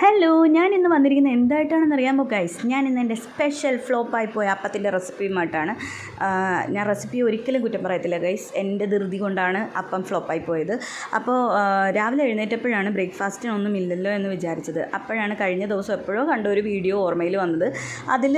Hello, ഞാൻ ഇന്ന് വന്നിരിക്കുന്നത് എന്തായിട്ടാണെന്ന് അറിയാമോ ഗൈസ്? ഞാൻ ഇന്ന് എൻ്റെ സ്പെഷ്യൽ ഫ്ലോപ്പായി പോയ അപ്പത്തിൻ്റെ റെസിപ്പിയുമായിട്ടാണ്. ഞാൻ റെസിപ്പി ഒരിക്കലും കുറ്റം പറയത്തില്ല ഗൈസ്, എൻ്റെ ധൃതി കൊണ്ടാണ് അപ്പം ഫ്ലോപ്പായി പോയത്. അപ്പോൾ രാവിലെ എഴുന്നേറ്റപ്പോഴാണ് ബ്രേക്ക്ഫാസ്റ്റിനൊന്നും ഇല്ലല്ലോ എന്ന് വിചാരിച്ചത്. അപ്പോഴാണ് കഴിഞ്ഞ ദിവസം എപ്പോഴോ കണ്ട ഒരു വീഡിയോ ഓർമ്മയിൽ വന്നത്. അതിൽ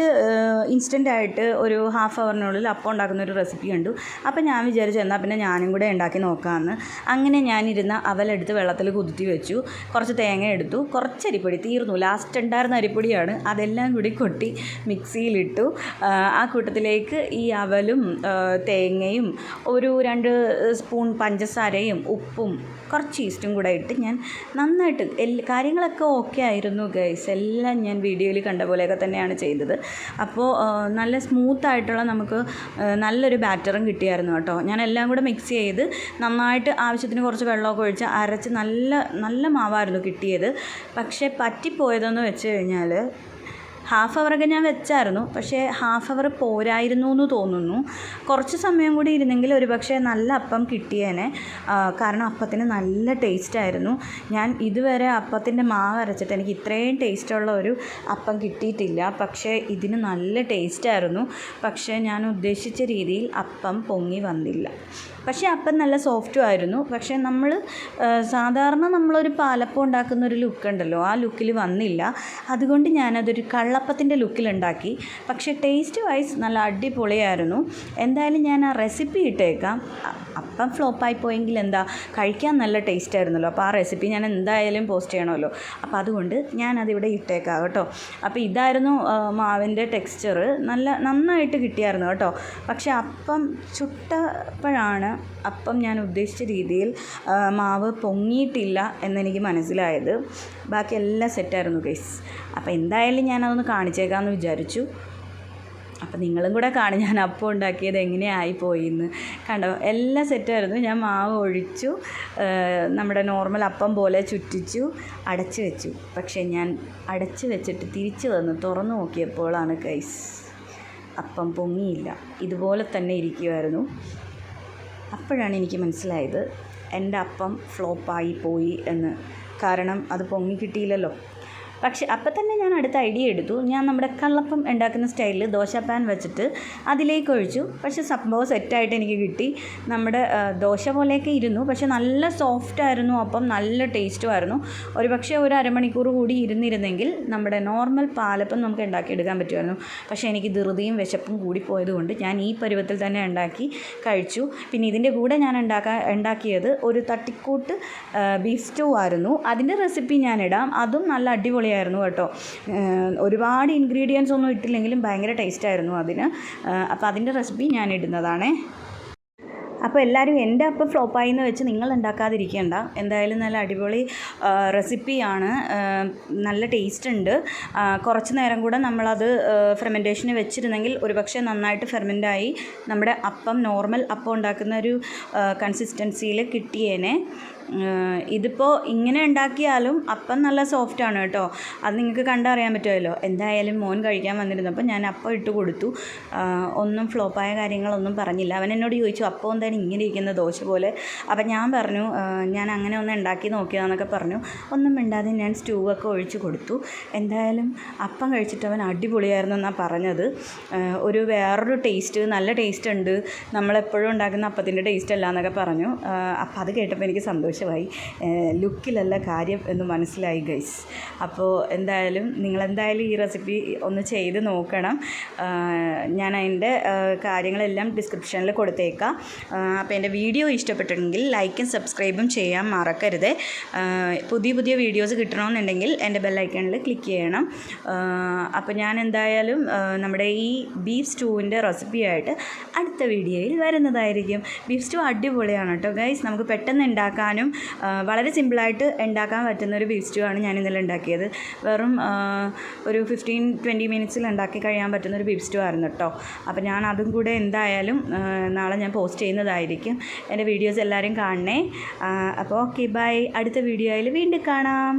ഇൻസ്റ്റൻ്റായിട്ട് ഒരു ഹാഫ് അവറിനുള്ളിൽ അപ്പം ഉണ്ടാക്കുന്ന ഒരു റെസിപ്പി കണ്ടു. അപ്പോൾ ഞാൻ വിചാരിച്ചു എന്നാൽ പിന്നെ ഞാനും കൂടെ ഉണ്ടാക്കി നോക്കാമെന്ന്. അങ്ങനെ ഞാനിരുന്ന അവലെടുത്ത് വെള്ളത്തിൽ കുതിർത്തി വെച്ചു. കുറച്ച് തേങ്ങ എടുത്തു, കുറച്ച് അരിപ്പൊടി, തീർന്നു, ലാസ്റ്റ് ഉണ്ടായിരുന്ന അരിപ്പൊടിയാണ്, അതെല്ലാം കൂടി കൊട്ടി മിക്സിയിലിട്ടു. ആ കൂട്ടത്തിലേക്ക് ഈ അവലും തേങ്ങയും ഒരു 2 സ്പൂൺ പഞ്ചസാരയും ഉപ്പും കുറച്ച് ഈസ്റ്റും കൂടെ ഇട്ട് ഞാൻ നന്നായിട്ട് കാര്യങ്ങളൊക്കെ ഓക്കെ ആയിരുന്നു ഗൈസ്. എല്ലാം ഞാൻ വീഡിയോയിൽ കണ്ട പോലെയൊക്കെ തന്നെയാണ് ചെയ്തത്. അപ്പോൾ നല്ല സ്മൂത്തായിട്ടുള്ള നമുക്ക് നല്ലൊരു ബാറ്ററും കിട്ടിയായിരുന്നു കേട്ടോ. ഞാൻ എല്ലാം കൂടെ മിക്സ് ചെയ്ത് നന്നായിട്ട് ആവശ്യത്തിന് കുറച്ച് വെള്ളമൊക്കെ ഒഴിച്ച് അരച്ച് നല്ല മാവായിരുന്നു കിട്ടിയത്. പക്ഷേ പറ്റിപ്പോയതെന്ന് വെച്ച് കഴിഞ്ഞാൽ ഹാഫ് അവറൊക്കെ ഞാൻ വെച്ചായിരുന്നു, പക്ഷേ ഹാഫ് അവർ പോരായിരുന്നു എന്ന് തോന്നുന്നു. കുറച്ച് സമയം കൂടി ഇരുന്നെങ്കിൽ ഒരു പക്ഷേ നല്ല അപ്പം കിട്ടിയേനെ. കാരണം അപ്പത്തിന് നല്ല ടേസ്റ്റായിരുന്നു. ഞാൻ ഇതുവരെ അപ്പത്തിൻ്റെ മാവ് അരച്ചിട്ട് എനിക്ക് ഇത്രയും ടേസ്റ്റുള്ള ഒരു അപ്പം കിട്ടിയിട്ടില്ല. പക്ഷേ ഇതിന് നല്ല ടേസ്റ്റായിരുന്നു. പക്ഷേ ഞാൻ ഉദ്ദേശിച്ച രീതിയിൽ അപ്പം പൊങ്ങി വന്നില്ല. പക്ഷേ അപ്പം നല്ല സോഫ്റ്റും ആയിരുന്നു. പക്ഷേ സാധാരണ നമ്മളൊരു പാലപ്പം ഉണ്ടാക്കുന്ന ഒരു ലുക്ക് ഉണ്ടല്ലോ, ആ ലുക്കിൽ വന്നില്ല. അതുകൊണ്ട് ഞാനതൊരു കള്ളപ്പത്തിൻ്റെ ലുക്കിലുണ്ടാക്കി. പക്ഷേ ടേസ്റ്റ് വൈസ് നല്ല അടിപൊളിയായിരുന്നു. എന്തായാലും ഞാൻ ആ റെസിപ്പി ഇട്ടേക്കാം. അപ്പം ഫ്ലോപ്പായി പോയെങ്കിൽ എന്താ, കഴിക്കാൻ നല്ല ടേസ്റ്റ് ആയിരുന്നല്ലോ. അപ്പോൾ ആ റെസിപ്പി ഞാൻ എന്തായാലും പോസ്റ്റ് ചെയ്യണമല്ലോ. അപ്പോൾ അതുകൊണ്ട് ഞാനതിവിടെ ഇട്ടേക്കാം കേട്ടോ. അപ്പോൾ ഇതായിരുന്നു മാവിൻ്റെ ടെക്സ്ചർ. നന്നായിട്ട് കിട്ടിയായിരുന്നു കേട്ടോ. പക്ഷേ അപ്പം ചുട്ടപ്പോഴാണ് അപ്പം ഞാൻ ഉദ്ദേശിച്ച രീതിയിൽ മാവ് പൊങ്ങിയിട്ടില്ല എന്നെനിക്ക് മനസ്സിലായത്. ബാക്കി എല്ലാം സെറ്റായിരുന്നു ഗൈസ്. അപ്പോൾ എന്തായാലും ഞാനതൊന്ന് കാണിച്ചേക്കാമെന്ന് വിചാരിച്ചു. അപ്പോൾ നിങ്ങളും കൂടെ കാണും ഞാൻ അപ്പം ഉണ്ടാക്കിയത് എങ്ങനെയായി പോയിന്ന്. കണ്ടോ, എല്ലാം സെറ്റായിരുന്നു. ഞാൻ മാവ് ഒഴിച്ചു, നമ്മുടെ നോർമൽ അപ്പം പോലെ ചുറ്റിച്ചു, അടച്ചു വെച്ചു. പക്ഷേ ഞാൻ അടച്ചു വെച്ചിട്ട് തിരിച്ചു വന്ന് തുറന്നു നോക്കിയപ്പോഴാണ് ഗൈസ് അപ്പം പൊങ്ങിയില്ല, ഇതുപോലെ തന്നെ ഇരിക്കുമായിരുന്നു. അപ്പോഴാണ് എനിക്ക് മനസ്സിലായത് എൻ്റെ അപ്പം ഫ്ലോപ്പായി പോയി എന്ന്. കാരണം അത് പൊങ്ങി കിട്ടിയില്ലല്ലോ. പക്ഷേ അപ്പം തന്നെ ഞാൻ അടുത്ത ഐഡിയ എടുത്തു. ഞാൻ നമ്മുടെ കള്ളപ്പം ഉണ്ടാക്കുന്ന സ്റ്റൈലിൽ ദോശ പാൻ വെച്ചിട്ട് അതിലേക്ക് ഒഴിച്ചു. പക്ഷേ സംഭവം സെറ്റായിട്ട് എനിക്ക് കിട്ടി. നമ്മുടെ ദോശ പോലെയൊക്കെ ഇരുന്നു, പക്ഷേ നല്ല സോഫ്റ്റായിരുന്നു അപ്പം, നല്ല ടേസ്റ്റുമായിരുന്നു. ഒരു പക്ഷേ ഒരു അരമണിക്കൂർ കൂടി ഇരുന്നിരുന്നെങ്കിൽ നമ്മുടെ നോർമൽ പാലപ്പം നമുക്ക് ഉണ്ടാക്കിയെടുക്കാൻ പറ്റുമായിരുന്നു. പക്ഷേ എനിക്ക് ധൃതിയും വിശപ്പും കൂടി പോയതുകൊണ്ട് ഞാൻ ഈ പരുവത്തിൽ തന്നെ ഉണ്ടാക്കി കഴിച്ചു. പിന്നെ ഇതിൻ്റെ കൂടെ ഞാൻ ഉണ്ടാക്കിയത് ഒരു തട്ടിക്കൂട്ട് ബീഫ് സ്റ്റൂ ആയിരുന്നു. അതിൻ്റെ റെസിപ്പി ഞാനിടാം. അതും നല്ല അടിപൊളിയായിരുന്നു കേട്ടോ. ഒരുപാട് ഇൻഗ്രീഡിയൻസ് ഒന്നും ഇട്ടില്ലെങ്കിലും ഭയങ്കര ടേസ്റ്റായിരുന്നു അതിന്. അപ്പോൾ അതിൻ്റെ റെസിപ്പി ഞാൻ ഇടുന്നതാണേ. അപ്പോൾ എല്ലാവരും എൻ്റെ അപ്പം ഫ്ലോപ്പായി എന്ന് വെച്ച് നിങ്ങൾ ഉണ്ടാക്കാതിരിക്കേണ്ട. എന്തായാലും നല്ല അടിപൊളി റെസിപ്പിയാണ്, നല്ല ടേസ്റ്റ് ഉണ്ട്. കുറച്ച് നേരം കൂടെ നമ്മളത് ഫെർമെൻറ്റേഷന് വെച്ചിരുന്നെങ്കിൽ ഒരുപക്ഷെ നന്നായിട്ട് ഫെർമെൻ്റായി നമ്മുടെ അപ്പം നോർമൽ അപ്പം ഉണ്ടാക്കുന്ന ഒരു കൺസിസ്റ്റൻസിയിൽ കിട്ടിയേനെ. ഇതിപ്പോൾ ഇങ്ങനെ ഉണ്ടാക്കിയാലും അപ്പം നല്ല സോഫ്റ്റാണ് കേട്ടോ. അത് നിങ്ങൾക്ക് കണ്ടറിയാൻ പറ്റുമല്ലോ. എന്തായാലും മോൻ കഴിക്കാൻ വന്നിരുന്നപ്പോൾ ഞാൻ അപ്പം ഇട്ട് കൊടുത്തു. ഒന്നും ഫ്ലോപ്പായ കാര്യങ്ങളൊന്നും പറഞ്ഞില്ല. അവൻ എന്നോട് ചോദിച്ചു അപ്പം എന്താണ് ഇങ്ങനെ ഇരിക്കുന്ന ദോശ പോലെ. അപ്പം ഞാൻ പറഞ്ഞു ഞാൻ അങ്ങനെ ഒന്ന് ഉണ്ടാക്കി നോക്കിയതാണെന്നൊക്കെ പറഞ്ഞു. ഒന്നും മിണ്ടാതെ ഞാൻ സ്റ്റൂവൊക്കെ ഒഴിച്ച് കൊടുത്തു. എന്തായാലും അപ്പം കഴിച്ചിട്ട് അവൻ അടിപൊളിയായിരുന്നു എന്നാണ് പറഞ്ഞത്. ഒരു വേറൊരു ടേസ്റ്റ്, നല്ല ടേസ്റ്റ് ഉണ്ട്, നമ്മളെപ്പോഴും ഉണ്ടാക്കുന്ന അപ്പത്തിൻ്റെ ടേസ്റ്റ് അല്ല എന്നൊക്കെ പറഞ്ഞു. അപ്പം അത് കേട്ടപ്പോൾ എനിക്ക് സന്തോഷമായി. ലുക്കിലല്ല കാര്യം എന്ന് മനസ്സിലായി ഗൈസ്. അപ്പോൾ എന്തായാലും നിങ്ങളെന്തായാലും ഈ റെസിപ്പി ഒന്ന് ചെയ്ത് നോക്കണം. ഞാൻ അതിൻ്റെ കാര്യങ്ങളെല്ലാം ഡിസ്ക്രിപ്ഷനിൽ കൊടുത്തേക്കാം. അപ്പോൾ എൻ്റെ വീഡിയോ ഇഷ്ടപ്പെട്ടിട്ടുണ്ടെങ്കിൽ ലൈക്കും സബ്സ്ക്രൈബും ചെയ്യാൻ മറക്കരുത്. പുതിയ വീഡിയോസ് കിട്ടണമെന്നുണ്ടെങ്കിൽ എൻ്റെ ബെല്ലൈക്കണിൽ ക്ലിക്ക് ചെയ്യണം. അപ്പോൾ ഞാൻ എന്തായാലും നമ്മുടെ ഈ ബീഫ് സ്റ്റൂവിൻ്റെ റെസിപ്പിയായിട്ട് അടുത്ത വീഡിയോയിൽ വരുന്നതായിരിക്കും. ബീഫ് സ്റ്റൂ അടിപൊളിയാണ് കേട്ടോ ഗൈസ്. നമുക്ക് പെട്ടെന്ന് ഉണ്ടാക്കാനും വളരെ സിമ്പിളായിട്ട് ഉണ്ടാക്കാൻ പറ്റുന്നൊരു ബീഫ് സ്റ്റൂ ആണ് ഞാൻ ഇന്നലെ ഉണ്ടാക്കിയത്. വെറും ഒരു 15-20 മിനിറ്റ്സിൽ ഉണ്ടാക്കി കഴിയാൻ പറ്റുന്നൊരു ബീഫ് സ്റ്റൂ ആയിരുന്നു കേട്ടോ. അപ്പോൾ ഞാൻ അതും കൂടെ എന്തായാലും നാളെ ഞാൻ പോസ്റ്റ് ചെയ്യുന്നതായിരിക്കും. എൻ്റെ വീഡിയോസ് എല്ലാവരും കാണണേ. അപ്പോൾ ഓക്കെ, ബൈ. അടുത്ത വീഡിയോയിൽ വീണ്ടും കാണാം.